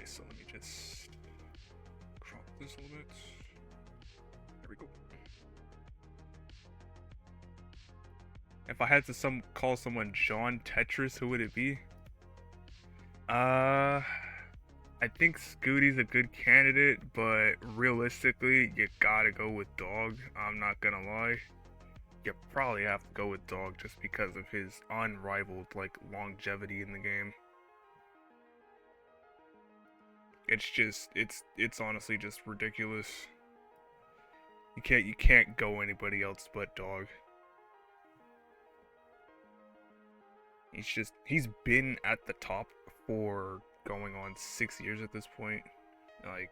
so let me just crop this a little bit. There we go. If I had to call someone John Tetris, who would it be? I think Scuti's a good candidate, but realistically, you gotta go with Dog. I'm not gonna lie. You probably have to go with Dog just because of his unrivaled like longevity in the game. It's honestly just ridiculous. You can't go anybody else but Dog. He's been at the top for going on 6 years at this point. Like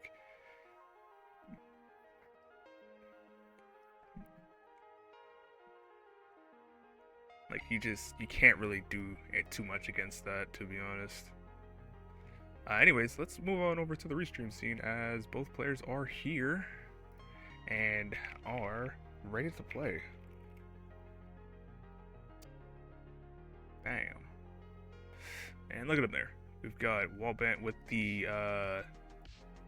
you can't really do it too much against that, to be honest. Anyways, let's move on over to the restream scene as both players are here and are ready to play. Bam. And look at him there. We've got Wallbant with the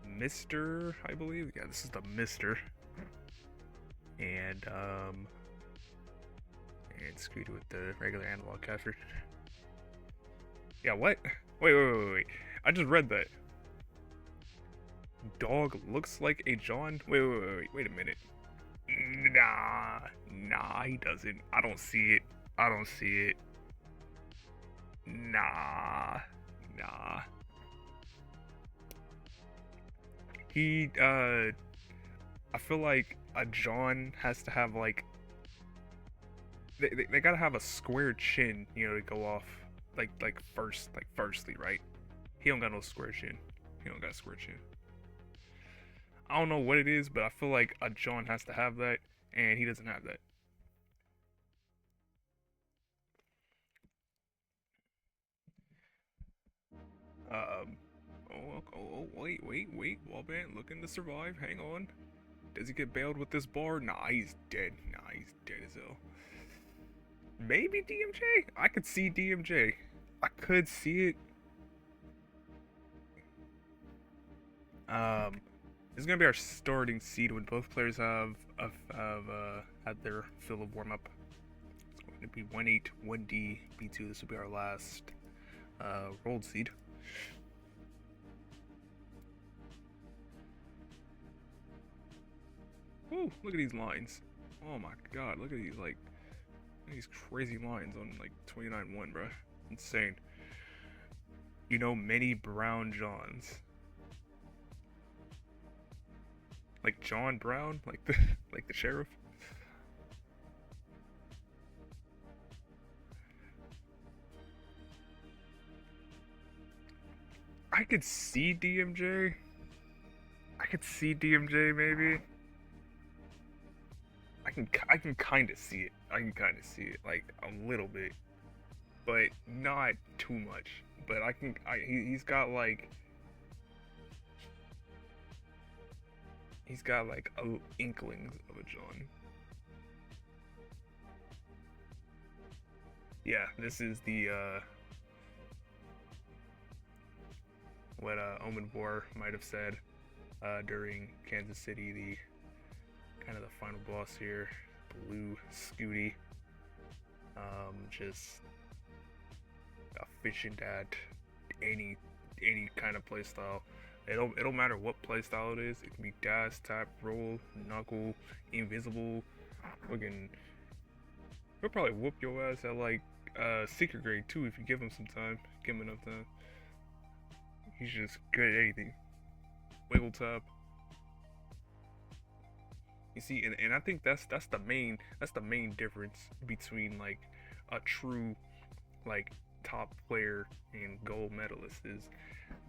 Mister, I believe. Yeah, this is the Mister. And Scuti with the regular analog capture. Yeah, what? Wait. I just read that. Dog looks like a John. Wait a minute. Nah, he doesn't. I don't see it. Nah. I feel like a John has to have like, they gotta have a square chin, to go off, firstly, right? He don't got no square chin. He don't got a square chin. I don't know what it is, but I feel like a John has to have that, and he doesn't have that. Wait, Wallbant looking to survive, hang on. Does he get bailed with this bar? Nah, he's dead. He's dead as hell. Maybe DMJ? I could see DMJ. I could see it. This is gonna be our starting seed when both players have had their fill of warm up. It's going to be 1-8, 1D, B2. This will be our last rolled seed. Ooh, look at these lines. Oh my god, look at these crazy lines on 29-1, bro. Insane. Many Brown Johns. Like John Brown, like the sheriff. I could see DMJ. Maybe. I can kind of see it. Like a little bit, but not too much. But he's got like inklings of a John. Yeah, this is the what Omen War might have said during Kansas City, the kind of the final boss here, Blue Scuti. Just efficient at any kind of playstyle. It don't matter what playstyle it is. It can be dash, tap, roll, knuckle, invisible. He'll probably whoop your ass at secret grade too if you give him some time. Give him enough time. He's just good at anything. Wiggle tap. You see, and I think that's the main difference between like a true top player and gold medalist is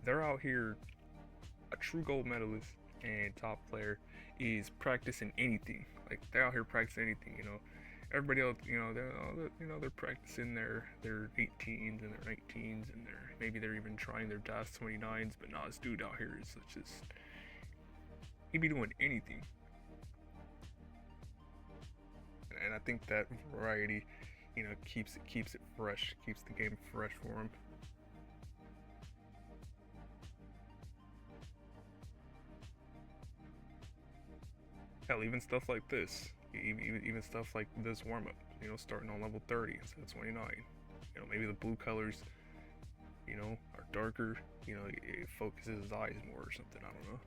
they're out here. A true gold medalist and top player is practicing anything. Like they're out here practicing anything. Everybody else, they're practicing their 18s and their 19s and maybe they're even trying their DAS 29s. But nah, this dude out here is just he be doing anything. And I think that variety, keeps it fresh, keeps the game fresh for him. Hell, even stuff like this, even stuff like this warm up, starting on level 30 instead of 29. Maybe the blue colors, are darker. It focuses his eyes more or something. I don't know.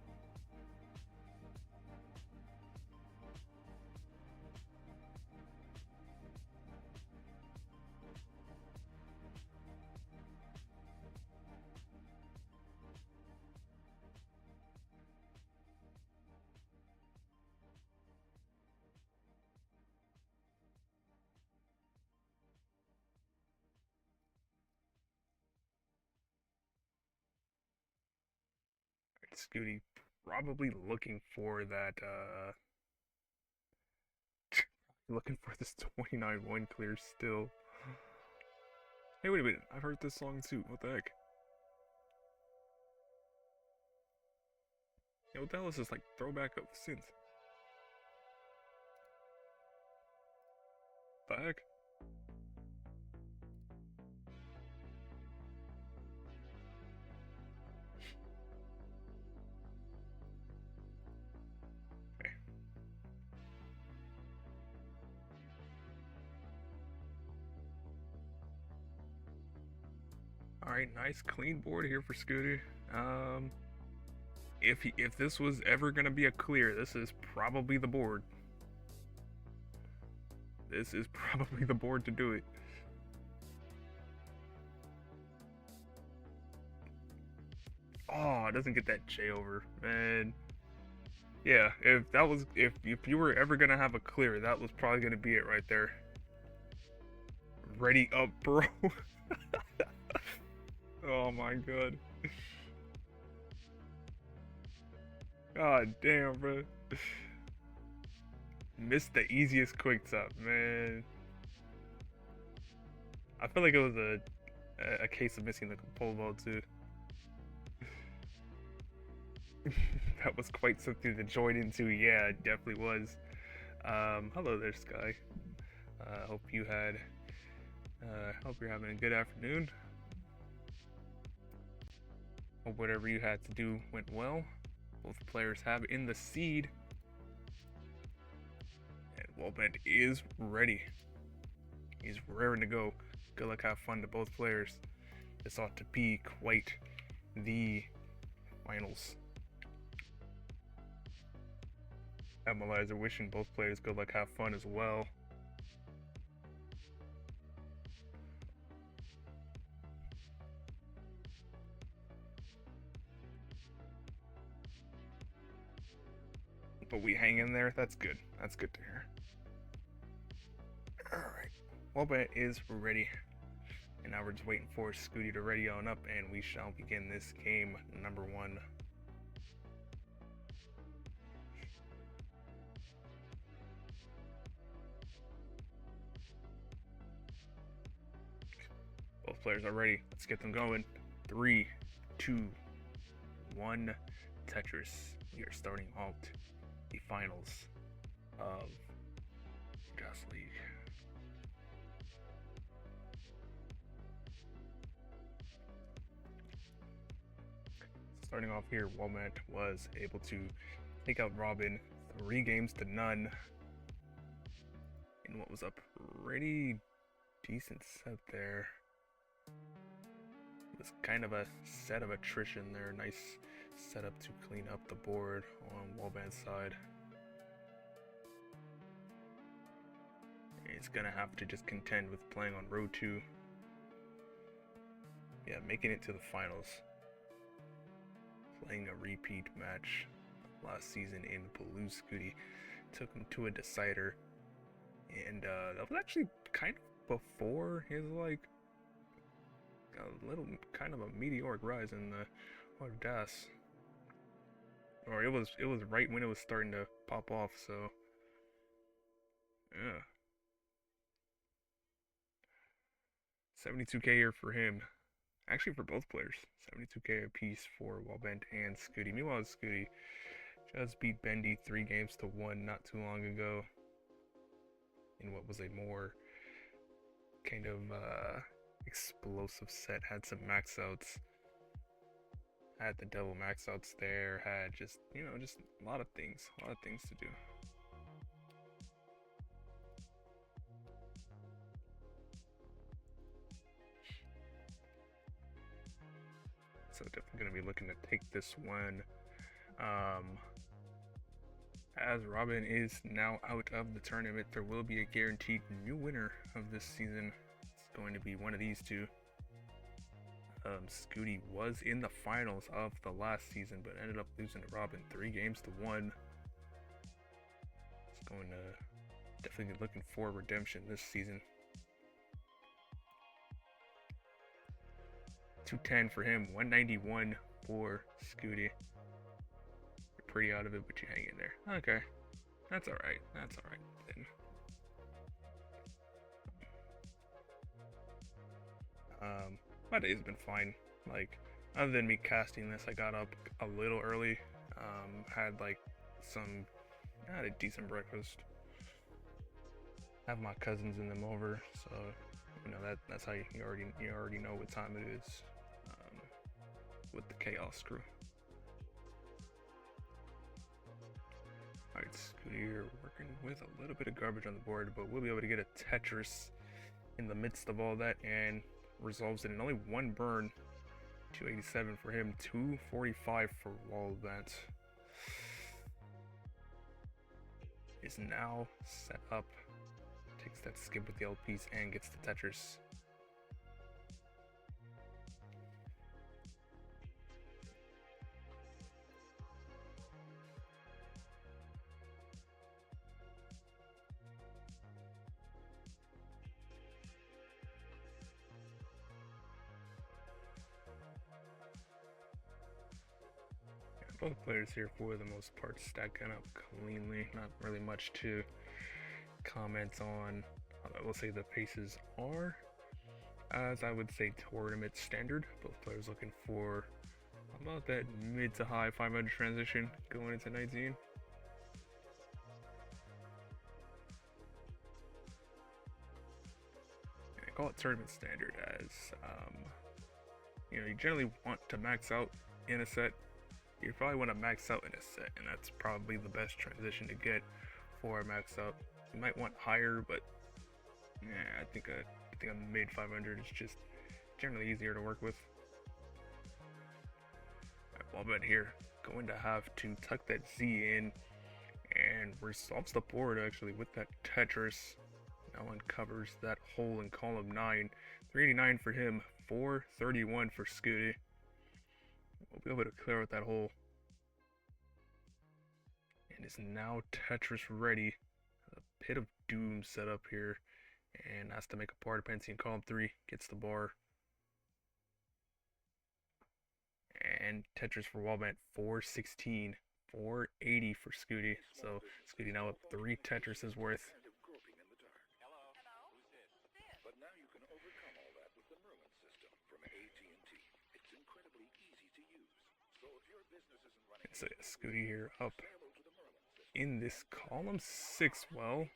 Scuti probably looking for that, looking for this 29-1 clear still. Hey, wait a minute. I've heard this song too. What the heck? What the hell is this, like, throwback of synth? The heck? Okay. Alright, nice clean board here for Scuti. If this was ever gonna be a clear, this is probably the board. This is probably the board to do it. Oh, it doesn't get that J over, man. Yeah, if you were ever gonna have a clear, that was probably gonna be it right there. Ready up, bro. Oh my god. God damn, bro. Missed the easiest quick top, man. I feel like it was a case of missing the pole vault too. That was quite something to join into. Yeah, it definitely was. Hello there, Sky. Hope you're having a good afternoon. Hope whatever you had to do went well. Both players have in the seed. And Wallbant is ready. He's raring to go. Good luck, have fun to both players. This ought to be quite the finals. Analyzer wishing both players good luck, have fun as well. But we hang in there. That's good. That's good to hear. Alright. Wallbant is ready. And now we're just waiting for Scuti to ready on up, and we shall begin this game number 1. Both players are ready. Let's get them going. 3, 2, 1. Tetris. We are starting out the finals of Just League. Starting off here, Wallbant was able to take out Robin 3 games to none in what was a pretty decent set there. It was kind of a set of attrition there. Nice setup to clean up the board on Wallbant's side. He's gonna have to just contend with playing on road 2. Yeah, making it to the finals. Playing a repeat match last season in Palouse. Scuti took him to a decider, and that was actually kind of before his like a little kind of a meteoric rise in the audace, or it was right when it was starting to pop off. So yeah, 72k here for him. Actually, for both players, 72k apiece for Wallbant and Scuti. Meanwhile, Scuti just beat Bendy 3 games to 1 not too long ago in what was a more kind of explosive set. Had some max outs, had the double max outs there, had just just a lot of things to do. so definitely going to be looking to take this one. As Robin is now out of the tournament, there will be a guaranteed new winner of this season. It's going to be one of these two. Scuti was in the finals of the last season, but ended up losing to Robin 3-1. It's going to definitely be looking for redemption this season. 210 for him, 191 for Scuti. You're pretty out of it, but you hang in there. Okay, that's all right. That's all right then. My day's been fine. Like, other than me casting this, I got up a little early. Had a decent breakfast. Have my cousins and them over, so you know that's how you already know what time it is. With the Chaos crew. Alright, Scuti here working with a little bit of garbage on the board, but we'll be able to get a Tetris in the midst of all that and resolves it in only one burn. 287 for him, 245 for Wallbant. Is now set up. Takes that skip with the LPs and gets the Tetris. Both players here, for the most part, stacking up cleanly. Not really much to comment on. I will say the paces are, as I would say, tournament standard. Both players looking for about that mid to high 500 transition going into 19. And I call it tournament standard as, you generally want to max out in a set. You probably want to max out in a set, and that's probably the best transition to get for a max out. You might want higher, but yeah, I think a mid 500 is just generally easier to work with. Wallbant here going to have to tuck that Z in and resolves the board actually with that Tetris. Now uncovers that hole in column 9. 389 for him, 431 for Scuti. We'll be able to clear out that hole. And is now Tetris ready. A pit of doom set up here. And has to make a bar dependency in column 3. Gets the bar. And Tetris for Wallbant, 416. 480 for Scuti. So Scuti now up 3 Tetrises worth. So yeah, Scuti here up in this column 6 well.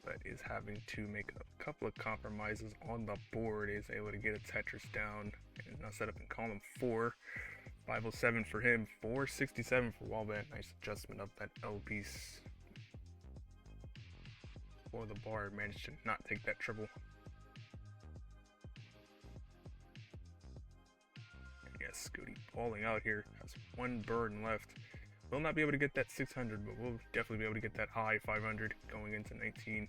But is having to make a couple of compromises on the board. Is able to get a Tetris down and now set up in column 4. 507 for him, 467 for Wallbant. Nice adjustment of that L piece for the bar. Managed to not take that triple. Yes, Scuti balling out here. Has 1 burn left. Will not be able to get that 600, but we'll definitely be able to get that high 500 going into 19.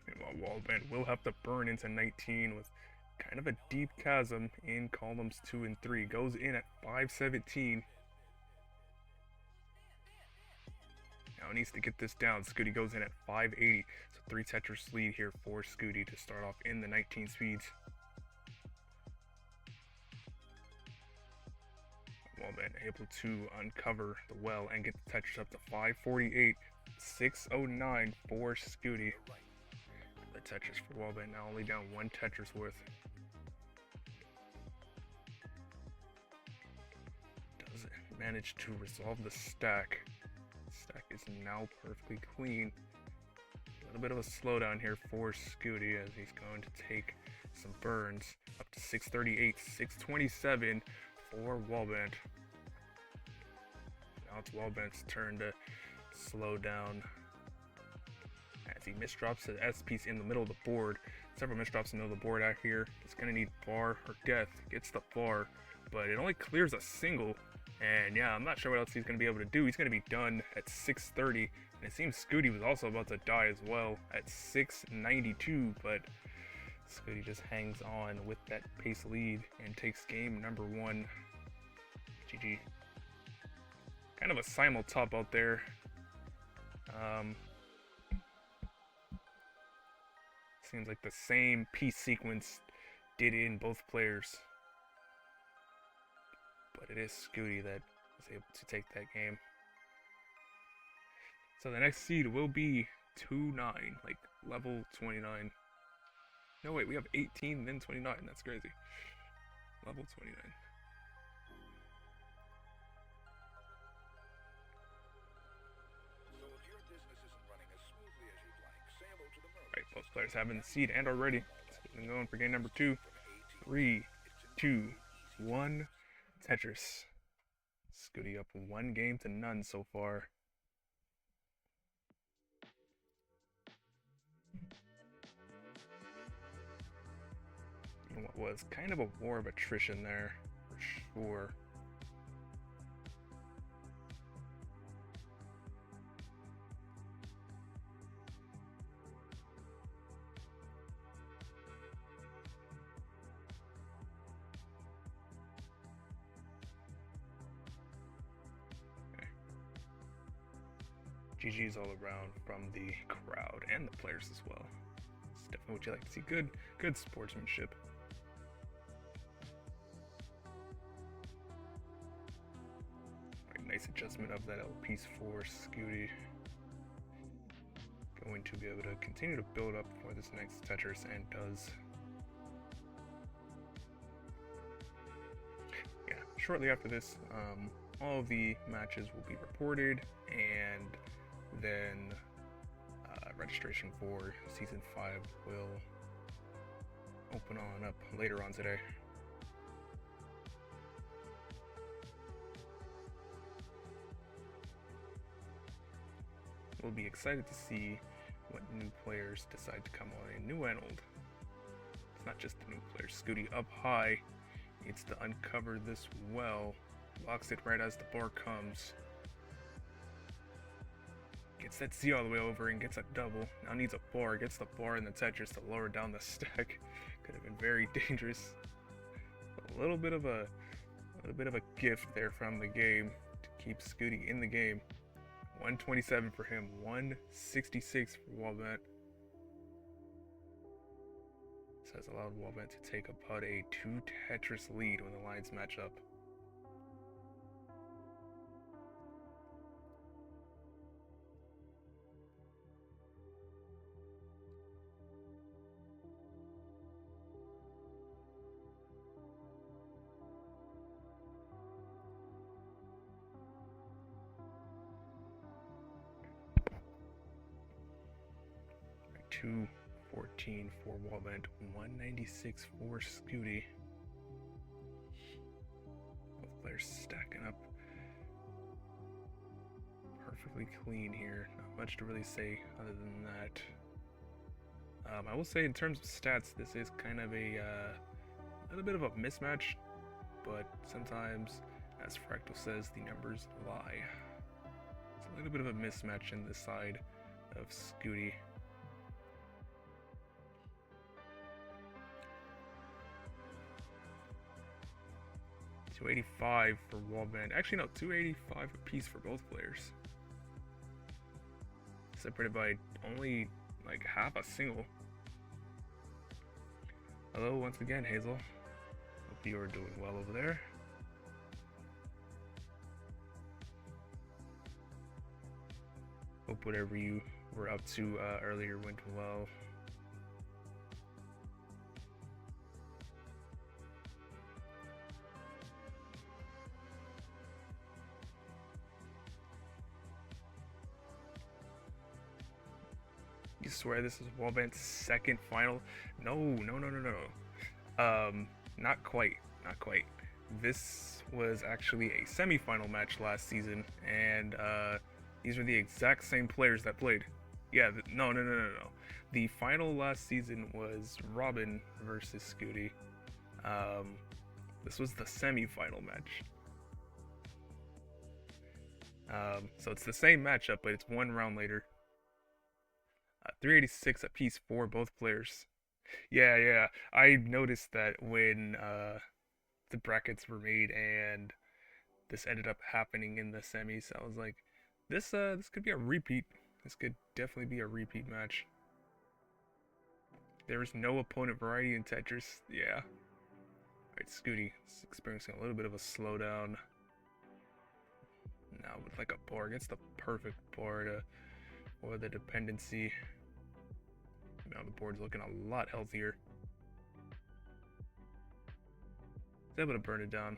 Meanwhile, Wallbant will have to burn into 19 with kind of a deep chasm in columns 2 and 3. Goes in at 517. Now needs to get this down. Scuti goes in at 580. So 3 Tetris lead here for Scuti to start off in the 19 speeds. Wallbant able to uncover the well and get the Tetris up to 548. 609 for Scuti. The Tetris for Wallbant now only down 1 Tetris worth. Does manage to resolve the stack. Stack is now perfectly clean. A little bit of a slowdown here for Scuti as he's going to take some burns up to 638, 627 for Wallbant. Now it's Wallbant's turn to slow down as he misdrops the S piece in the middle of the board. Several misdrops in the middle of the board out here. It's going to need bar or death. Gets the bar, but it only clears a single. And yeah, I'm not sure what else he's going to be able to do. He's going to be done at 630. And it seems Scuti was also about to die as well at 692, but Scuti just hangs on with that pace lead and takes game number 1. GG. Kind of a simul top out there. Seems like the same piece sequence did in both players. But it is Scuti that was able to take that game. So the next seed will be 2-9, like level 29. No, wait, we have 18, then 29. That's crazy. Level 29. Alright, both players having the seed and are ready. So going for game number 2. 3, 2, 1. Tetris. Scuti up 1 game to none so far. What was kind of a war of attrition there, for sure. GG's all around from the crowd and the players as well. It's definitely what you like to see. Good sportsmanship. Right, nice adjustment of that L piece for Scuti. Going to be able to continue to build up for this next Tetris, and does. Yeah, shortly after this, all of the matches will be reported, and then registration for Season 5 will open on up later on today. We'll be excited to see what new players decide to come on, new and old. It's not just the new players. Scuti up high, needs to uncover this well, locks it right as the bar comes. Gets that C all the way over and gets a double. Now needs a bar, gets the bar in the Tetris to lower down the stack. Could have been very dangerous. A little bit of a gift there from the game to keep Scuti in the game. 127 for him, 166 for Wallbant. This has allowed Wallbant to take about a 2 Tetris lead when the lines match up. Right, 214 for Wallbant, 196 for Scuti. Both players stacking up perfectly clean here. Not much to really say other than that. I will say in terms of stats, this is kind of a little bit of a mismatch, but sometimes, as Fractal says, the numbers lie. It's a little bit of a mismatch in this side of Scuti. $285 for Wallbant. Actually, no, $285 apiece for both players. Separated by only like half a single. Hello once again, Hazel. Hope you are doing well over there. Hope whatever you were up to earlier went well. You swear this is Wallbant's second final? No. Not quite. This was actually a semi-final match last season, and these are the exact same players that played. Yeah, no, no, no, no, no. The final last season was Robin versus Scuti. Um, this was the semi-final match. So it's the same matchup, but it's one round later. 386 apiece for both players. Yeah, yeah. I noticed that when the brackets were made and this ended up happening in the semis. I was like, this could be a repeat. This could definitely be a repeat match. There is no opponent variety in Tetris. Yeah. Alright, Scuti is experiencing a little bit of a slowdown. Now with like a bar, gets the perfect bar to for the dependency. Now the board's looking a lot healthier. He's able to burn it down.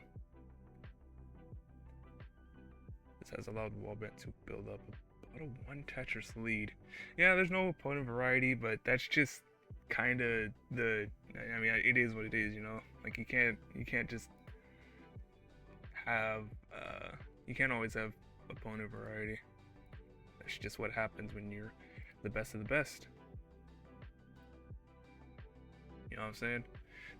This has allowed Wallbant to build up about a one Tetris lead. Yeah, there's no opponent variety, but that's just kind of the. I mean, it is what it is, you know. Like you can't just have. You can't always have opponent variety. That's just what happens when you're the best of the best. You know what I'm saying?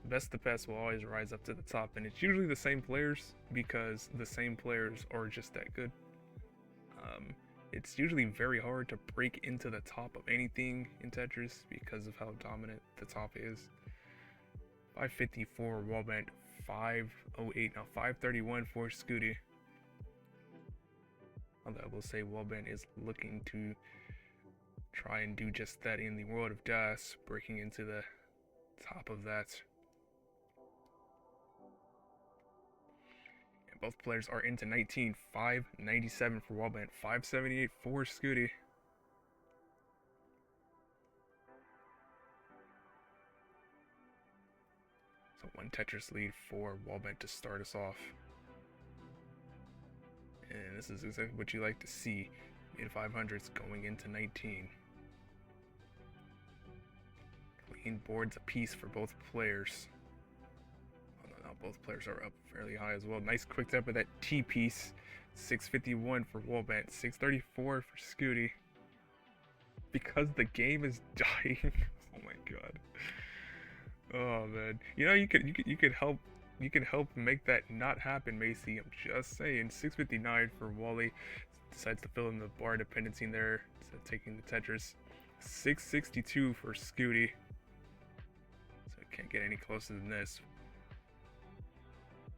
The best of the best will always rise up to the top, and it's usually the same players because the same players are just that good. It's usually very hard to break into the top of anything in Tetris because of how dominant the top is. 554 Wallbant, 508, now 531 for Scuti. Although I will say Wallbant is looking to try and do just that in the world of Das, breaking into the top of that. And both players are into 19, 597 for Wallbant, 578 for Scuti. So one Tetris lead for Wallbant to start us off. And this is exactly what you like to see. Mid 500s going into 19. Clean boards apiece for both players. Now both players are up fairly high as well. Nice quick tap of that T piece. 651 for Wallbant, 634 for Scuti. Because the game is dying. Oh my god. Oh man. You know you could help make that not happen, Macy. I'm just saying. 659 for Wally. Decides to fill in the bar dependency in there instead of taking the Tetris. 662 for Scuti. So it can't get any closer than this.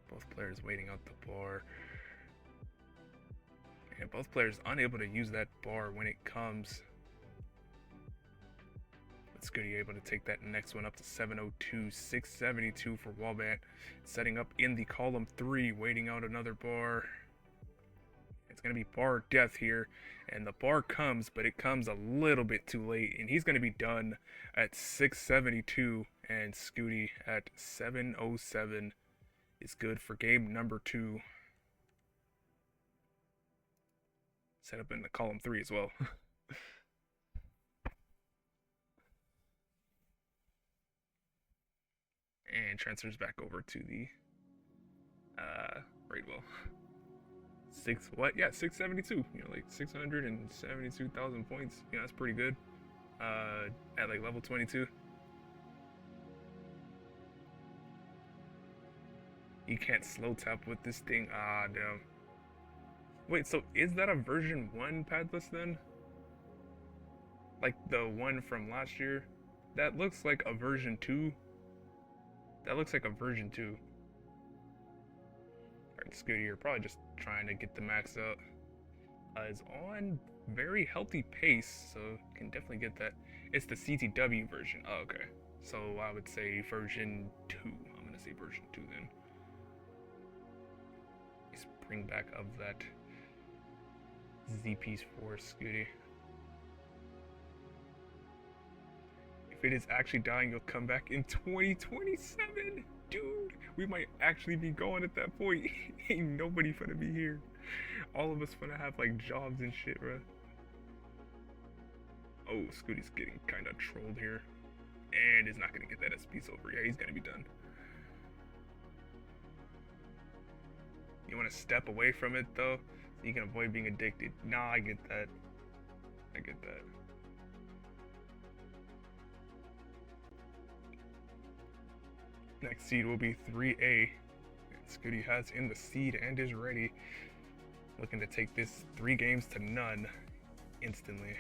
Both players waiting out the bar. And both players unable to use that bar when it comes. But Scuti able to take that next one up to 702, 672 for Wallbant. Setting up in the column 3, waiting out another bar. It's going to be bar death here. And the bar comes, but it comes a little bit too late. And he's going to be done at 672. And Scuti at 707 is good for game number 2. Set up in the column 3 as well. And transfers back over to the Raidwell. Yeah, 672. You know, like 672,000 points. You know, that's pretty good. At like level 22. You can't slow tap with this thing. Ah, damn. Wait, so is that a version 1 padless then? Like the one from last year? That looks like a version 2. That looks like a version 2. Alright, Scuti, you're probably just trying to get the max out. Is on very healthy pace, so can definitely get that. It's the CTW version. Oh, okay. So I would say version 2. I'm gonna say version 2 then. Bring back of that Z piece for Scuti. If it is actually dying, you'll come back in 2027. Dude, we might actually be going at that point. Ain't nobody gonna be here. All of us gonna have like jobs and shit, bro. Oh, Scuti's getting kind of trolled here. And is not gonna get that S piece over. Yeah, he's gonna be done. You want to step away from it though, so you can avoid being addicted. Nah, I get that. I get that. Next seed will be 3A. Scuti has in the seed and is ready. Looking to take this 3 games to none instantly.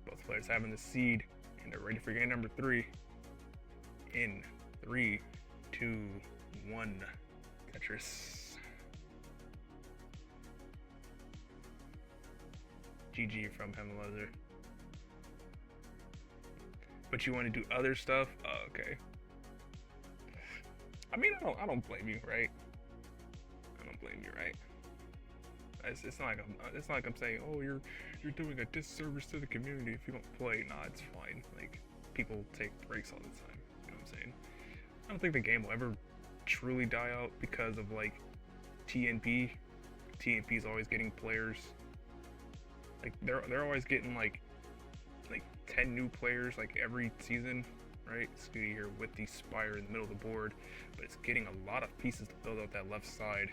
Both players having the seed and they're ready for game number 3. In 3, 2, 1. Tetris. GG from Hemleather. But you want to do other stuff? Oh, okay. I mean, I don't blame you, right? I don't blame you, right? It's not like I'm saying, oh, you're doing a disservice to the community if you don't play. Nah, it's fine. Like, people take breaks all the time. You know what I'm saying? I don't think the game will ever truly die out because of like TNP. TNP is always getting players. Like they're always getting like 10 new players like every season, right? Scuti here with the Spire in the middle of the board, but it's getting a lot of pieces to build out that left side.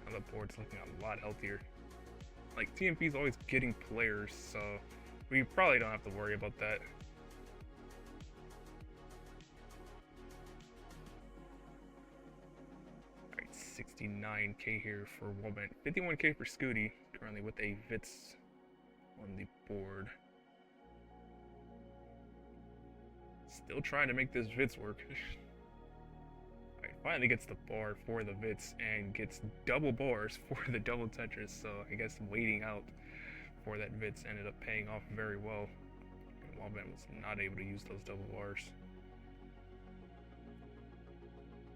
Now the board's looking a lot healthier. Like TNP is always getting players, so we probably don't have to worry about that. Alright, 69k here for Wallbant, 51k for Scuti, currently with a Vitz on the board. Still trying to make this Vitz work. Alright, finally gets the bar for the Vitz and gets double bars for the double Tetris, so I guess waiting out for that Vitz ended up paying off very well. And Wallbant was not able to use those double bars.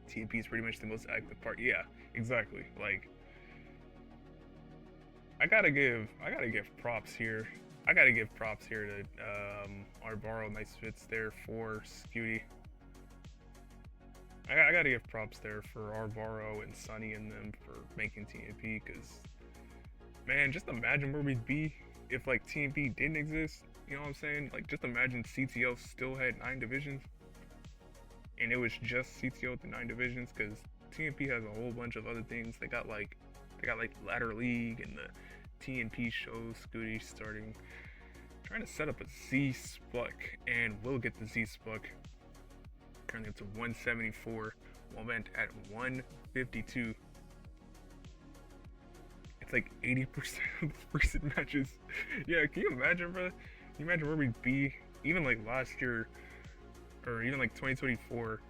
TNP is pretty much the most active part. Yeah, exactly. Like, I gotta give props here. I gotta give props here to Arbaro. Nice fits there for Scuti. I gotta give props there for Arbaro and Sunny and them for making TNP, because man, just imagine where we'd be if like TNP didn't exist. You know what I'm saying? Like, just imagine CTO still had 9 divisions and it was just CTO with the 9 divisions, because TNP has a whole bunch of other things. They got like Ladder League and the TNP shows. Scuti starting trying to set up a Z Spuck, and we'll get the Z Spuck. Currently up to 174. Wallbant at 152. It's like 80% of the recent matches. Yeah, can you imagine, bro? Can you imagine where we'd be even like last year, or even like 2024?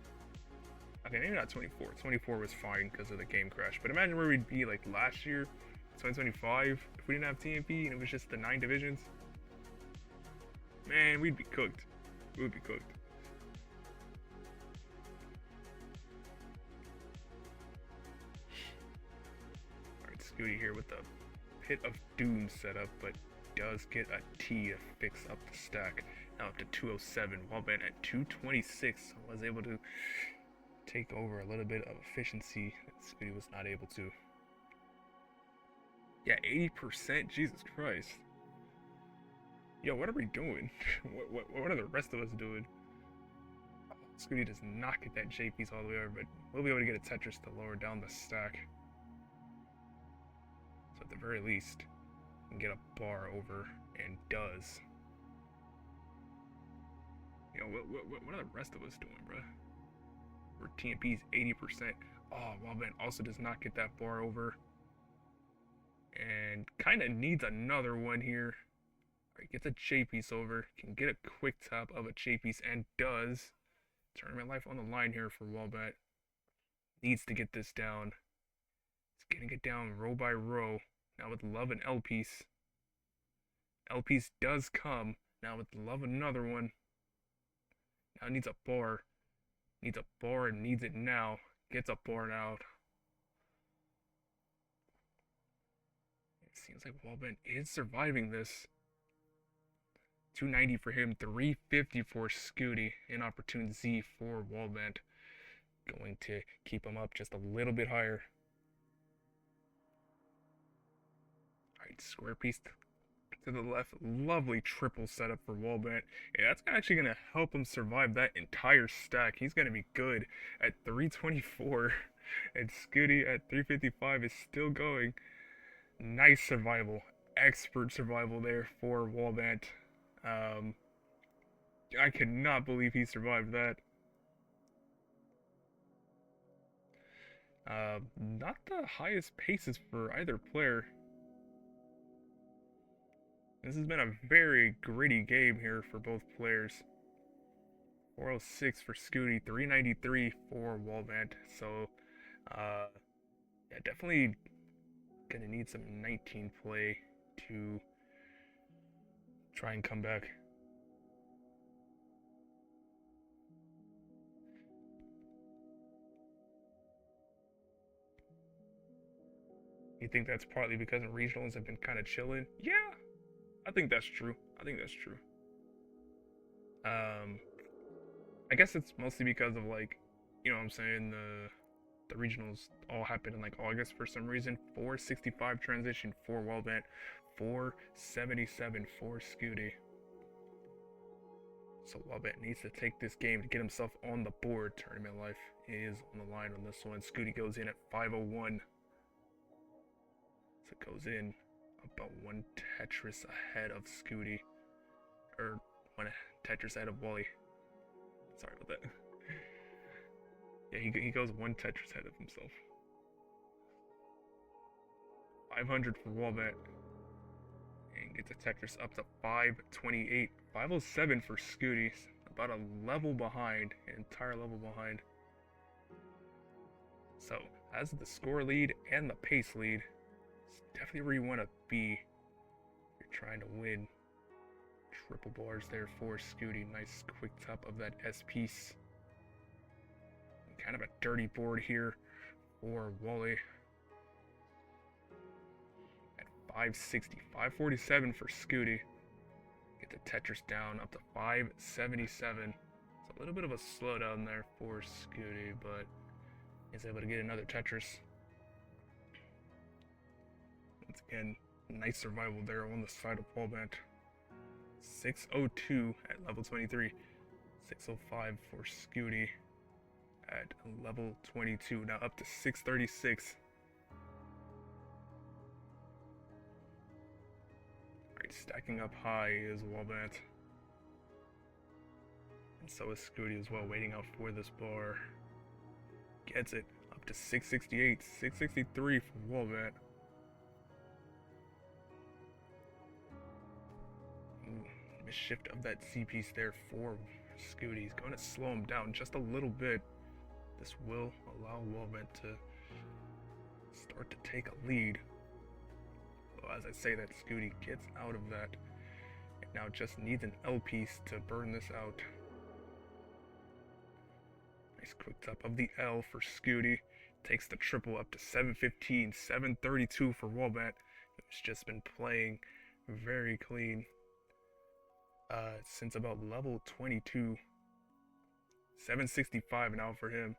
Okay, maybe not 24. 24 was fine because of the game crash. But imagine where we'd be like last year, 2025, if we didn't have TNP and it was just the 9 divisions. Man, we'd be cooked. We would be cooked. Alright, Scuti here with the Pit of Doom setup, but does get a T to fix up the stack. Now up to 207. Wallbant at 226. Was able to take over a little bit of efficiency that Scuti was not able to. Yeah, 80%. Jesus Christ. Yo, what are we doing? what are the rest of us doing? Scuti does not get that J piece all the way over, but we'll be able to get a Tetris to lower down the stack. So at the very least, we can get a bar over, and does. Yo, what are the rest of us doing, bro? Where TNP's 80%. Oh, Wallbant also does not get that bar over. And kind of needs another one here. Alright, gets a J piece over. Can get a quick tap of a J piece, and does. Tournament life on the line here for Wallbant. Needs to get this down. It's getting it down row by row. Now with love and L piece. L piece does come. Now with love another one. Now needs a bar. Needs a bar and needs it now. Gets a bar now. It seems like Wallbant is surviving this. 290 for him, 350 for Scuti. Inopportune Z for Wallbant. Going to keep him up just a little bit higher. Alright, square piece to the left. Lovely triple setup for Wallbant. Yeah, that's actually going to help him survive that entire stack. He's going to be good at 324. And Scuti at 355 is still going. Nice survival. expert survival there for Wallbant. Um, I cannot believe he survived that. Not the highest paces for either player. This has been a very gritty game here for both players. 406 for Scuti, 393 for Wallbant. So, yeah, definitely gonna need some 19 play to try and come back. You think that's partly because the regionals have been kind of chilling? Yeah, I think that's true. I think that's true. I guess it's mostly because of like, you know what I'm saying, the regionals all happened in like August for some reason. 465 transition for Wallbant, 477 for Scuti. So Wallbant needs to take this game to get himself on the board. Tournament life is on the line on this one. Scuti goes in at 501. So it goes in about one Tetris ahead of Scuti. Or one Tetris ahead of Wally. Sorry about that. Yeah, he goes one Tetris ahead of himself. 500 for Wallbant. And gets a Tetris up to 528. 507 for Scuti. About a level behind. An entire level behind. So, as the score lead and the pace lead, it's definitely where you want to be. You're trying to win. Triple bars there for Scuti. Nice quick top of that S piece. Kind of a dirty board here for Wally. At 560. 547 for Scuti. Get the Tetris down up to 577. It's a little bit of a slowdown there for Scuti, but he's able to get another Tetris. Once again, nice survival there on the side of Wallbant. 602 at level 23. 605 for Scuti at level 22. Now up to 636. Alright, stacking up high is Wallbant. And so is Scuti as well, waiting out for this bar. Gets it up to 668. 663 for Wallbant. Shift of that C piece there for Scuti. He's going to slow him down just a little bit. This will allow Wallbant to start to take a lead. So as I say that, Scuti gets out of that and now just needs an L piece to burn this out. Nice quick top of the L for Scuti. Takes the triple up to 715, 732 for Wallbant. It's just been playing very clean. Since about level 22. 765 now for him.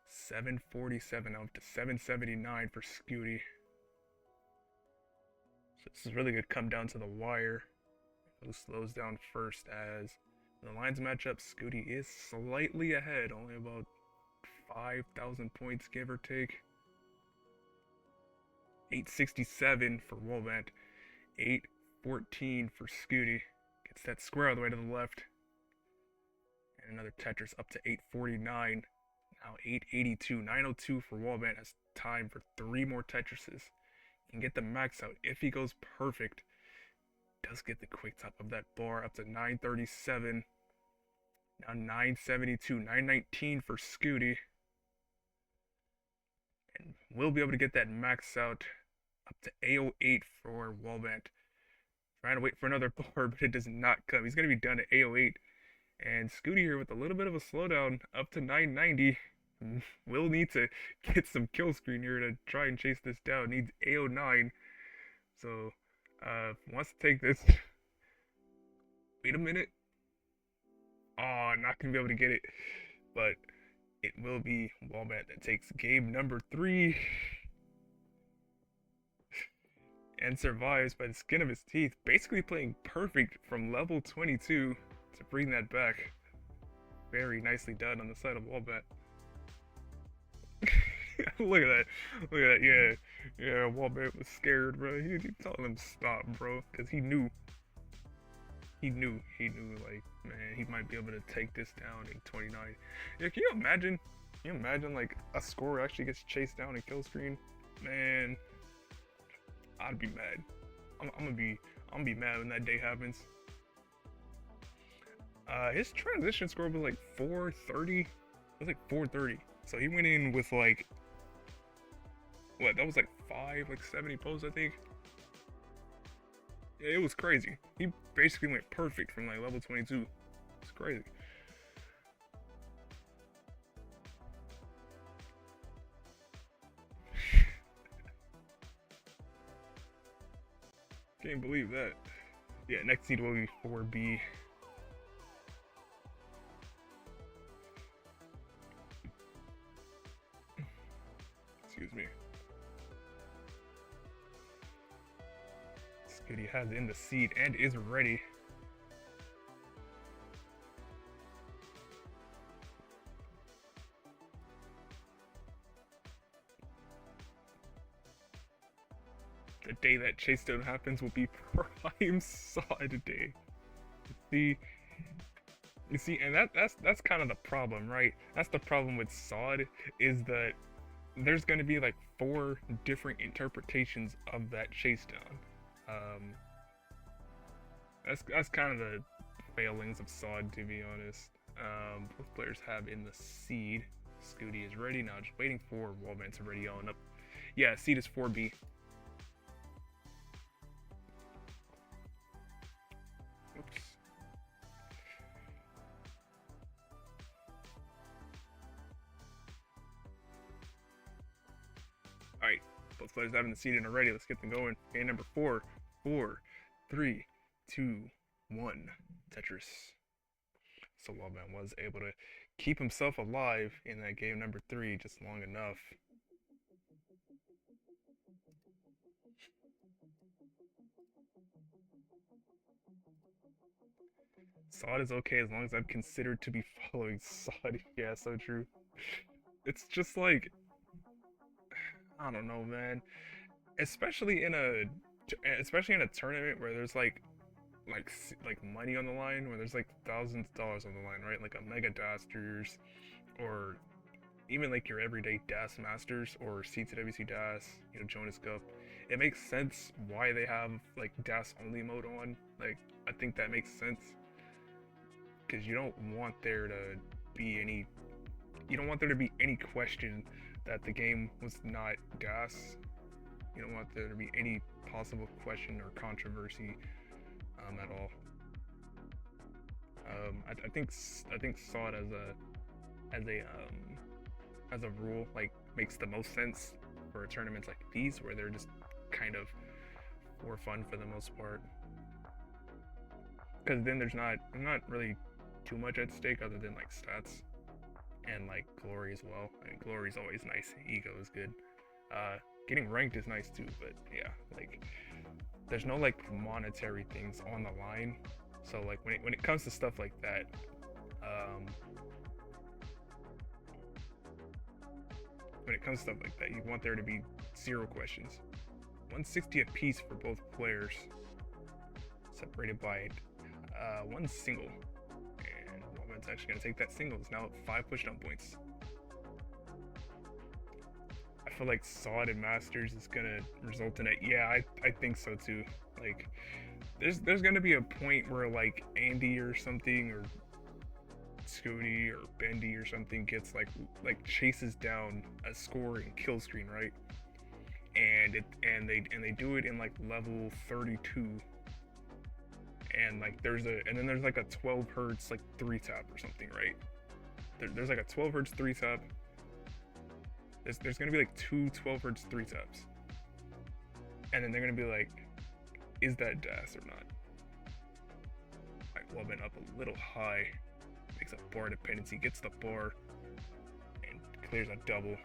747 up to 779 for Scuti. So this is really going to come down to the wire. Who slows down first as the lines match up. Scuti is slightly ahead, only about 5,000 points give or take. 867 for Wallbant. 814 for Scuti. Gets that square all the way to the left. And another Tetris up to 849. Now 882. 902 for Wallbant. Has time for 3 more Tetrises. Can get the max out if he goes perfect. Does get the quick top of that bar up to 937. Now 972. 919 for Scuti. And we'll be able to get that max out up to 808 for Wallbant. Trying to wait for another bar, but it does not come. He's going to be done at 808. And Scuti here with a little bit of a slowdown up to 990. Will need to get some kill screen here to try and chase this down. Needs 809. So, wants to take this. Wait a minute. Oh, not going to be able to get it. But it will be Wallbant that takes game number 3. And survives by the skin of his teeth, basically playing perfect from level 22 to bring that back. Very nicely done on the side of Wallbant. Look at that. Look at that, yeah. Yeah, Wallbant was scared, bro. He told him stop, bro, because he knew, like, man, he might be able to take this down in 29. Yeah, can you imagine? Can you imagine, like, a scorer actually gets chased down in kill screen? Man, I'd be mad. I'm gonna be mad when that day happens. His transition score was like 430. It was like 430. So he went in with like what? That was like 70 posts, I think. Yeah, it was crazy. He basically went perfect from like level 22. It's crazy. Can't believe that. Yeah, next seed will be 4B. Excuse me. Scuti has in the seed and is ready. The day that chase down happens will be prime sod day. See, you see, and that's kind of the problem, right? That's the problem with sod is that there's going to be like 4 different interpretations of that chase down. Um, that's kind of the failings of sod, to be honest. Both players have in the seed. Scuti is ready now, just waiting for Wallbant to ready on up. Yeah, seed is 4B. Oops. Alright, both players having the seed in already. Let's get them going. Game number 4. 4, 3, 2, 1. Tetris. So Wallbant was able to keep himself alive in that game number 3 just long enough. Sod is okay as long as I'm considered to be following Sod. Yeah, so true. It's just like, I don't know, man. Especially in a tournament where there's like money on the line, where there's like thousands of dollars on the line, right? Like a Mega Dasters, or even like your everyday DAS Masters or CTWC DAS, Jonas Cup. It makes sense why they have like DAS only mode on. Like, I think that makes sense because you don't want there to be any question that the game was not DAS. You don't want there to be any possible question or controversy at all. I think SOD as a rule like makes the most sense for tournaments like these where they're just kind of for fun for the most part. Because then there's not really too much at stake other than like stats and like glory as well. I mean, glory is always nice. Ego is good. Getting ranked is nice too, but yeah, like there's no like monetary things on the line. So like when it comes to stuff like that, you want there to be 0 questions. 160 apiece for both players, separated by 1 single. And Wallbant's actually gonna take that single. It's now at 5 pushdown points. I feel like SOD and Masters is gonna result in it. Yeah, I think so too. Like, there's gonna be a point where like Andy or something, or Scuti or Bendy or something gets like chases down a score in kill screen, right? And they do it in like level 32. And like there's like a 12 hertz like 3 tap or something, right? There's like a 12 hertz 3 tap. There's gonna be like 2 12 hertz 3 taps, and then they're gonna be like, is that DAS or not? Alright, Wallbant up a little high, makes a bar dependency, gets the bar, and clears a double.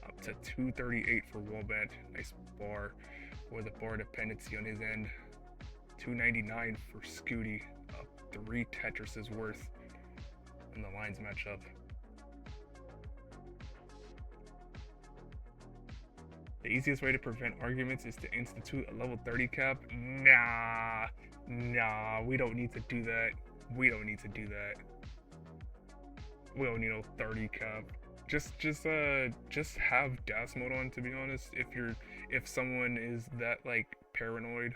Up to 238 for Wallbant, nice bar with a bar dependency on his end. 299 for Scuti, up 3 Tetris's worth. And the lines match up. The easiest way to prevent arguments is to institute a level 30 cap. Nah, we don't need to do that. We don't need to do that. We don't need no 30 cap. Just have DAS mode on, to be honest. If someone is that like paranoid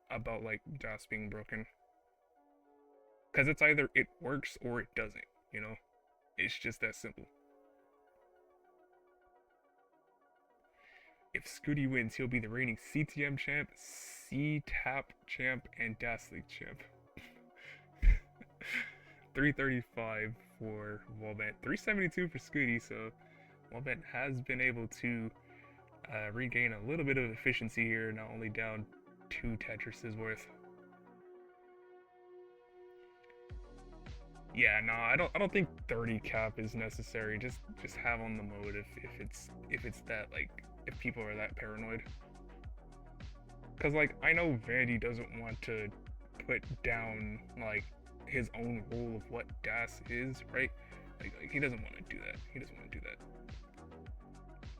about like DAS being broken. Cause it's either it works or it doesn't, you know? It's just that simple. If Scuti wins, he'll be the reigning CTM champ, C-Tap champ, and DAS League champ. 335 for Wallbant, 372 for Scuti, so Wallbant has been able to regain a little bit of efficiency here, not only down 2 Tetris's worth. Yeah, no, I don't think 30 cap is necessary. Just have on the mode if it's that like if people are that paranoid. Cause like I know Vandy doesn't want to put down like his own rule of what DAS is, right? Like he doesn't want to do that. He doesn't want to do that.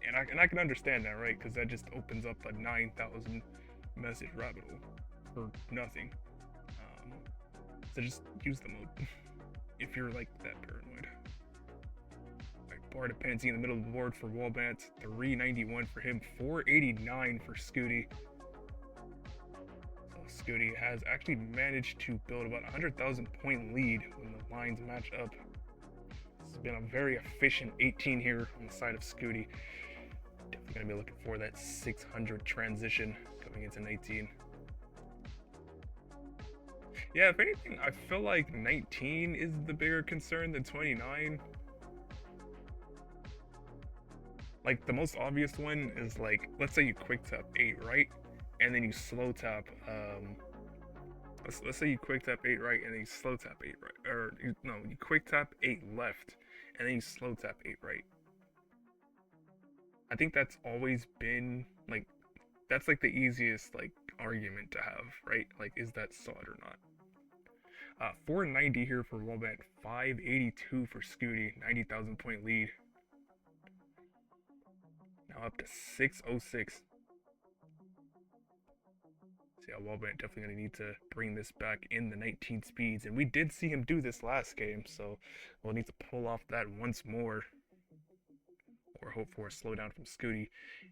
And I can understand that, right? Because that just opens up a 9,000 message rabbit hole for nothing. So just use the mode if you're like that paranoid. Alright, bar dependency in the middle of the board for Wallbant, 391 for him, 489 for Scuti. So Scuti has actually managed to build about 100,000 point lead when the lines match up. This has been a very efficient 18 here on the side of Scuti. Definitely gonna be looking for that 600 transition coming into 19. Yeah, if anything, I feel like 19 is the bigger concern than 29. Like, the most obvious one is, like, let's say you quick tap 8 right, and then you slow tap, let's say you quick tap 8 right, and then you slow tap 8 right, or, no, you quick tap 8 left, and then you slow tap 8 right. I think that's always been, like, that's, like, the easiest, like, argument to have, right? Like, is that sawed or not? 490 here for Wallbant, 582 for Scuti, 90,000 point lead. Now up to 606. So yeah, Wallbant definitely going to need to bring this back in the 19 speeds. And we did see him do this last game, so we'll need to pull off that once more. Or hope for a slowdown from Scuti.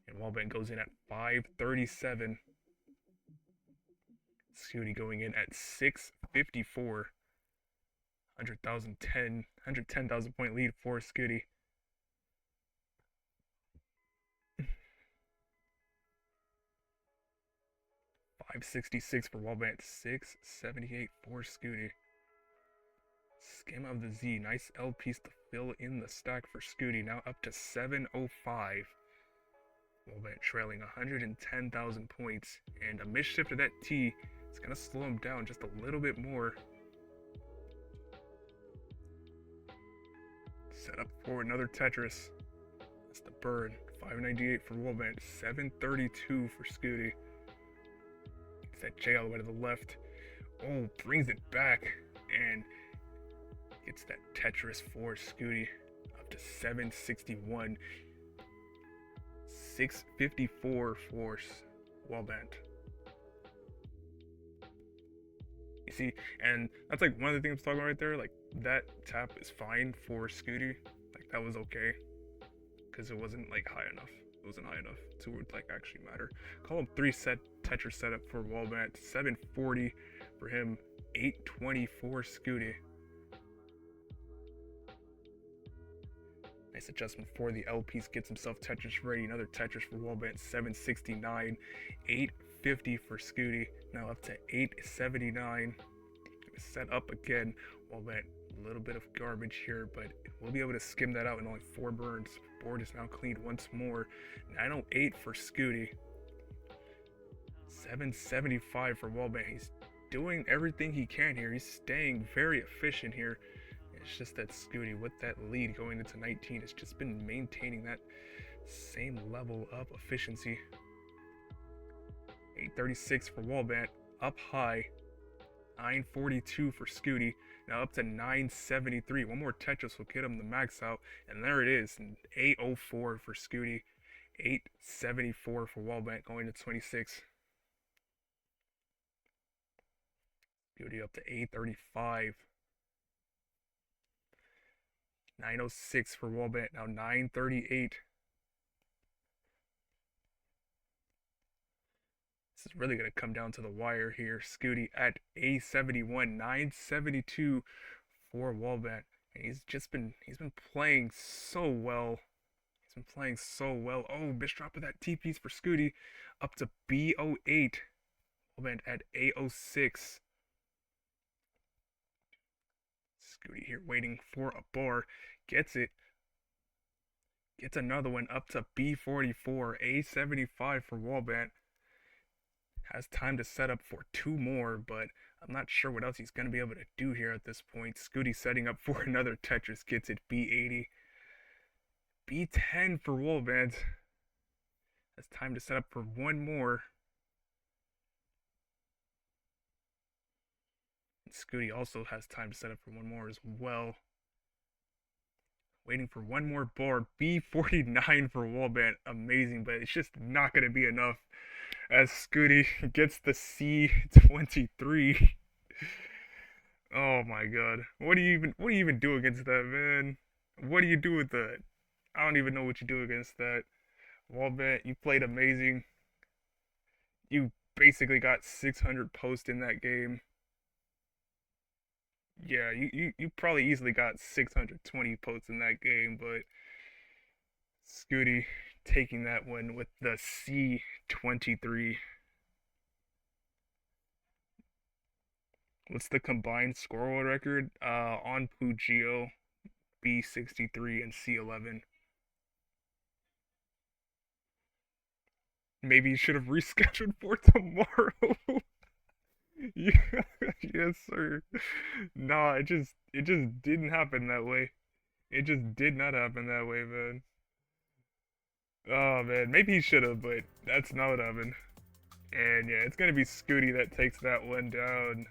And Wallbant goes in at 537. Scuti going in at 654. 110,000 point lead for Scuti. $566 for Wallbant, 678 for Scuti. Skim of the Z, nice L piece to fill in the stack for Scuti. Now up to 705. Wallbant trailing 110,000 points, and a misshift of that T is gonna slow him down just a little bit more. Set up for another Tetris. That's the burn. 598 for Wallbant, 732 for Scuti. Gets that J all the way to the left. Oh, brings it back and gets that Tetris for Scuti up to 761. 654 for Wallbant. You see, and that's like one of the things I'm talking about right there. Like that tap is fine for Scuti. Like that was okay, because it wasn't like high enough. It wasn't high enough to like actually matter. Column 3 set Tetris setup for Wallbant. 740 for him. 820 for Scuti. Nice adjustment for the L piece. Gets himself Tetris ready. Another Tetris for Wallbant. 769. 850 for Scuti. Now up to 879. Set up again. Wallbant, a little bit of garbage here, but we'll be able to skim that out in only 4 burns. Board is now cleaned once more. 908 for Scuti. 775 for Wallbant. He's doing everything he can here. He's staying very efficient here. It's just that Scuti, with that lead going into 19, has just been maintaining that same level of efficiency. 836 for Wallbant, up high. 942 for Scuti. Now up to 973. One more Tetris will get him the max out. And there it is. 804 for Scuti. 874 for Wallbant going to 26. Beauty up to 835. 906 for Wallbant. Now 938. This is really going to come down to the wire here. Scuti at A71. 972 for Wallbant. And he's been playing so well. He's been playing so well. Oh, bitch drop of that T-piece for Scuti. Up to B08. Wallbant at A06. Scuti here waiting for a bar. Gets it. Gets another one up to B44. A75 for Wallbant. Has time to set up for two more, but I'm not sure what else he's going to be able to do here at this point. Scuti setting up for another Tetris. Gets it. B80. B10 for Wallbant. Has time to set up for one more. Scuti also has time to set up for one more as well. Waiting for one more bar. B49 for Wallbant. Amazing, but it's just not going to be enough as Scuti gets the C23. Oh my god. What do you even do against that, man? What do you do with that? I don't even know what you do against that. Wallbant, you played amazing. You basically got 600 posts in that game. Yeah, you probably easily got 620 posts in that game, but Scuti taking that one with the C23. What's the combined score world record? On Pugio, B63 and C11. Maybe you should have rescheduled for tomorrow. Yeah, yes, sir. Nah, it just didn't happen that way. It just did not happen that way, man. Oh man, maybe he should have, but that's not what happened. And yeah, it's gonna be Scuti that takes that one down.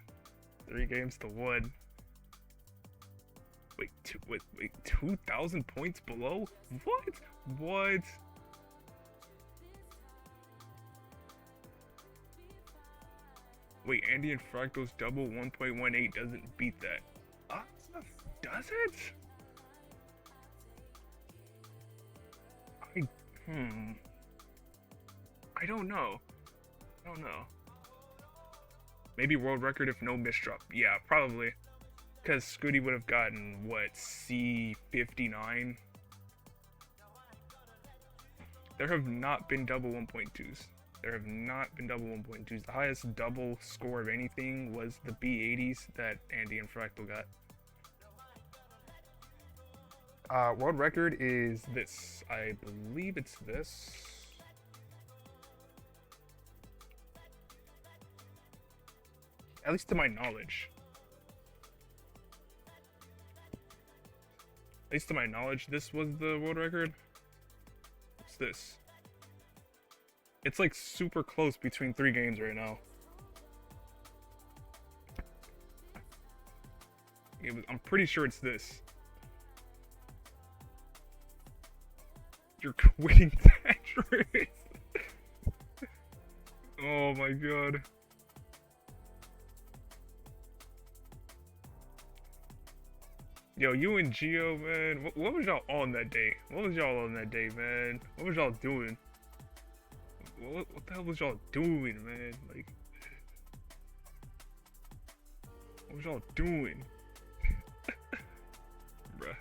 3-1. Wait, 2,000 points below? What? What? Wait, Andy and Fractal's double 1.18 doesn't beat that. Does it? I don't know. Maybe world record if no misdrop. Yeah, probably. Because Scuti would have gotten, what, C59? There have not been double 1.2s. There have not been double 1.2s. The highest double score of anything was the B80s that Andy and Fractal got. World record is this. I believe it's this. At least to my knowledge. At least to my knowledge, this was the world record. What's this? It's like super close between 3 games right now. I'm pretty sure it's this. You're quitting Tetris. Oh my god. Yo, you and Gio, man. What was y'all on that day? What was y'all on that day, man? What was y'all doing? What the hell was y'all doing, man? Like, what was y'all doing? Bruh.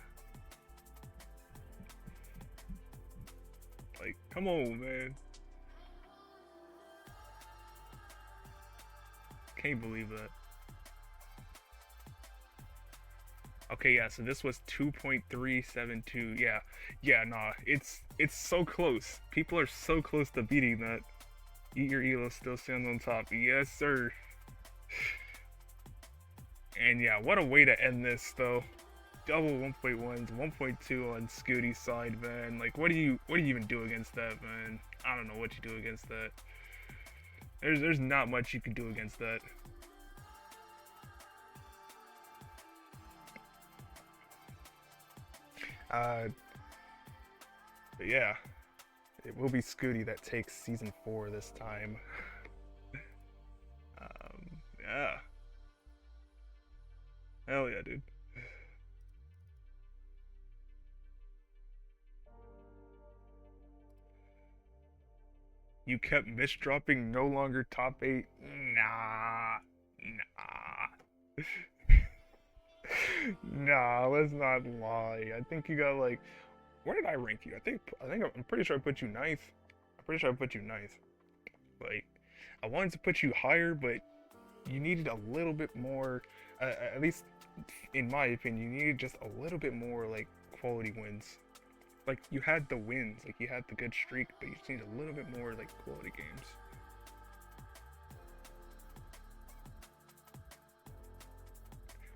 Like, come on, man. Can't believe that. Okay, yeah, so this was 2.372. Yeah, nah, it's so close. People are so close to beating that. Eat your elo, still stands on top. Yes, sir. And yeah, what a way to end this, though. Double 1.1s, 1.2 on Scuti's side, man. Like, what do you even do against that, man? I don't know what you do against that. There's not much you can do against that. But yeah, It will be Scuti that takes season 4 this time. Yeah. Hell yeah, dude. You kept misdropping no longer top 8. Nah. Nah. Nah, let's not lie. I think you got like, where did I rank you? I'm pretty sure I put you ninth. I'm pretty sure I put you ninth. Like, I wanted to put you higher, but you needed a little bit more. At least, in my opinion, you needed just a little bit more like quality wins. Like you had the wins, like you had the good streak, but you just need a little bit more like quality games.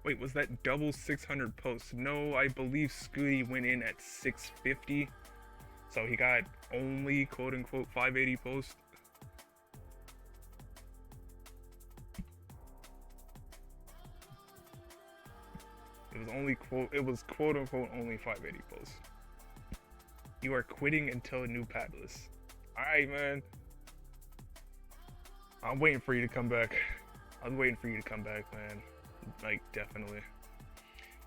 Wait, was that double 600 posts? No, I believe Scuti went in at 650. So he got only quote unquote 580 posts. It was quote unquote only 580 posts. You are quitting until a new padless. Alright, man. I'm waiting for you to come back. I'm waiting for you to come back, man. Like, definitely.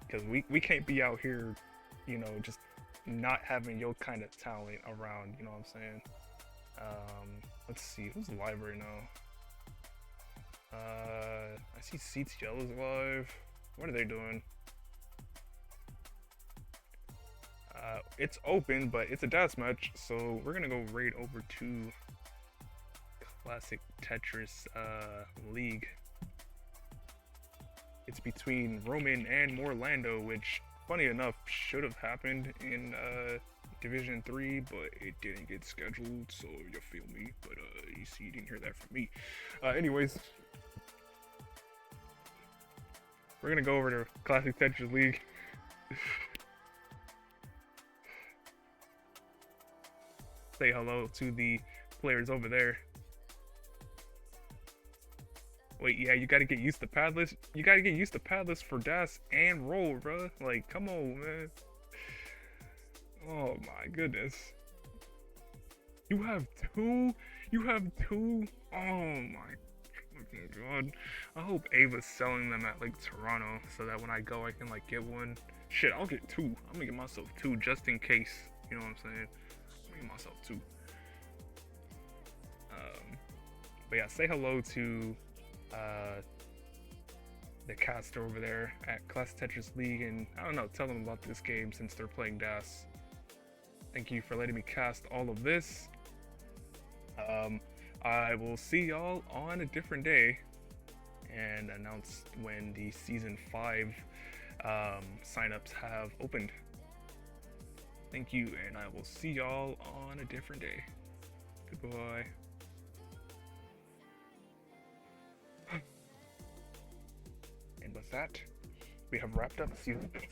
Because we can't be out here, you know, just not having your kind of talent around, you know what I'm saying? Let's see, who's live right now? I see CTL is live. What are they doing? It's open, but it's a deathmatch, so we're gonna go raid over to Classic Tetris League. It's between Roman and Morlando, which, funny enough, should have happened in Division 3, but it didn't get scheduled, so you feel me. But you see, you didn't hear that from me. Anyways, we're gonna go over to Classic Tetris League. Say hello to the players over there. Wait, yeah, you gotta get used to padless. You gotta get used to padless for dash and roll, bruh. Like, come on, man. Oh my goodness. You have two? You have two? Oh my fucking god. I hope Ava's selling them at like Toronto so that when I go I can like get one. Shit, I'll get two. I'm gonna get myself two just in case. You know what I'm saying? Myself too. But yeah, say hello to the caster over there at Class Tetris League, and I don't know, tell them about this game since they're playing DAS. Thank you for letting me cast all of this. I will see y'all on a different day and announce when the season 5 signups have opened. Thank you, and I will see y'all on a different day. Goodbye. And with that, we have wrapped up season 5.